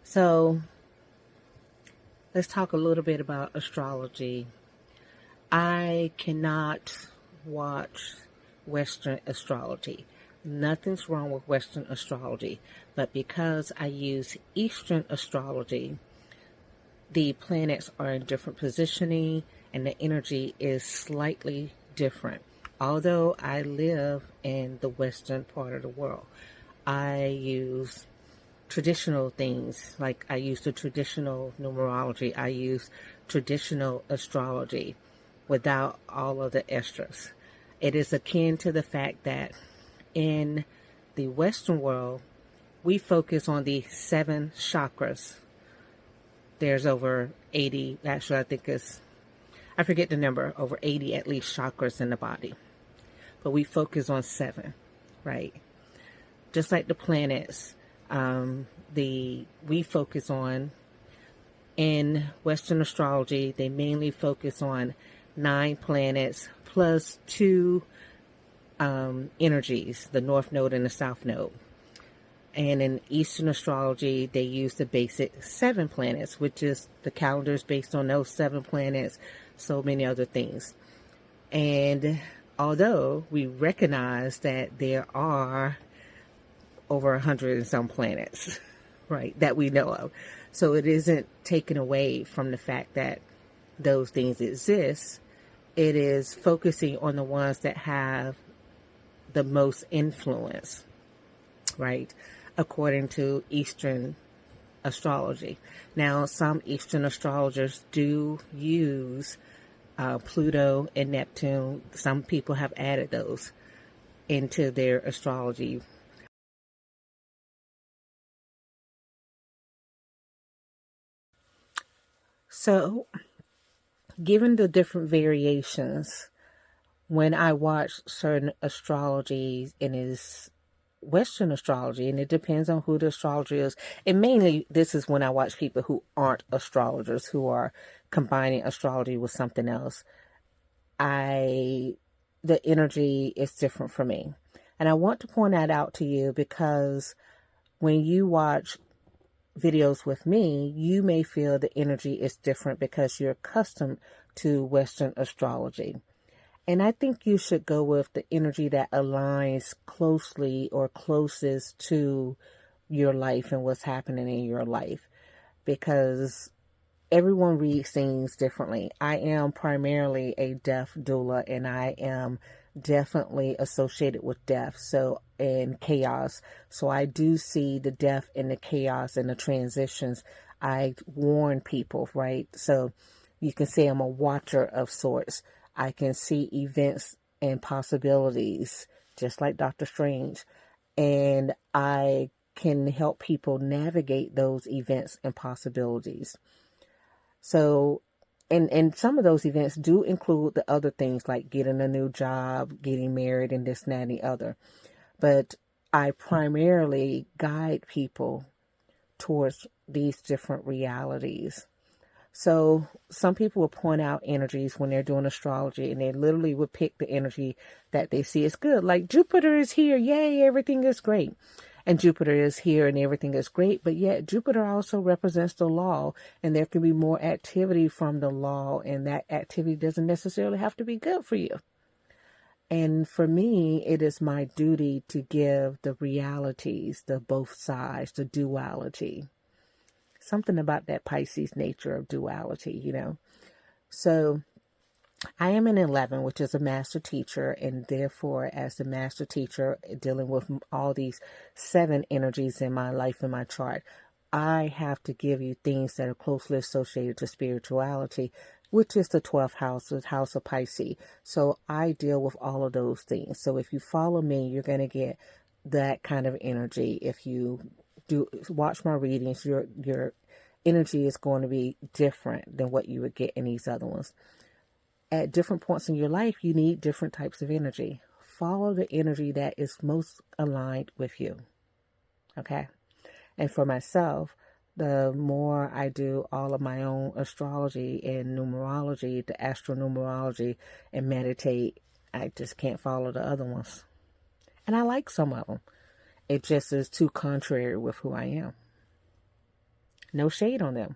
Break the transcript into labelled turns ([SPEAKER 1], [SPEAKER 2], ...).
[SPEAKER 1] So let's talk a little bit about astrology. I cannot watch Western astrology. Nothing's wrong with Western astrology, but because I use Eastern astrology, the planets are in different positioning and the energy is slightly different. Although I live in the Western part of the world, I use traditional things, like I use the traditional numerology, I use traditional astrology without all of the extras. It is akin to the fact that in the Western world, we focus on the seven chakras. There's over 80, actually, I forget the number, over 80 at least chakras in the body. But we focus on seven, right? Just like the planets, we focus on, in Western astrology, they mainly focus on 9 planets plus 2 energies, the North Node and the South Node. And in Eastern astrology, they use the basic 7 planets, which is the calendars based on those 7 planets, so many other things. And although we recognize that there are over 100 and some planets, right, that we know of. So it isn't taken away from the fact that those things exist. It is focusing on the ones that have the most influence, right, according to Eastern astrology. Now, some Eastern astrologers do use Pluto and Neptune. Some people have added those into their astrology. So, given the different variations, when I watch certain astrology, and is Western astrology, and it depends on who the astrologer is. And mainly, this is when I watch people who aren't astrologers, who are combining astrology with something else. The energy is different for me. And I want to point that out to you because when you watch videos with me, you may feel the energy is different because you're accustomed to Western astrology. And I think you should go with the energy that aligns closely or closest to your life and what's happening in your life, because everyone reads things differently. I am primarily a death doula, and I am definitely associated with death and chaos. So I do see the death and the chaos and the transitions. I warn people, right? So you can say I'm a watcher of sorts. I can see events and possibilities, just like Dr. Strange, and I can help people navigate those events and possibilities. So, and some of those events do include the other things like getting a new job, getting married, and this, and that, and the other. But I primarily guide people towards these different realities. So some people will point out energies when they're doing astrology, and they literally would pick the energy that they see is good. Like Jupiter is here. Yay, everything is great. And Jupiter is here and everything is great. But yet Jupiter also represents the law, and there can be more activity from the law, and that activity doesn't necessarily have to be good for you. And for me, it is my duty to give the realities, the both sides, the duality. Something about that Pisces nature of duality. So I am an 11, which is a master teacher, and therefore, as the master teacher dealing with all these 7 energies in my life, in my chart, I have to give you things that are closely associated to spirituality, which is the 12th house, the house of Pisces. So I deal with all of those things. So if you follow me, you're going to get that kind of energy. If you do watch my readings, your energy is going to be different than what you would get in these other ones. At different points in your life, you need different types of energy. Follow the energy that is most aligned with you. Okay? And for myself, the more I do all of my own astrology and numerology, the astronumerology, and meditate, I just can't follow the other ones. And I like some of them. It just is too contrary with who I am. No shade on them.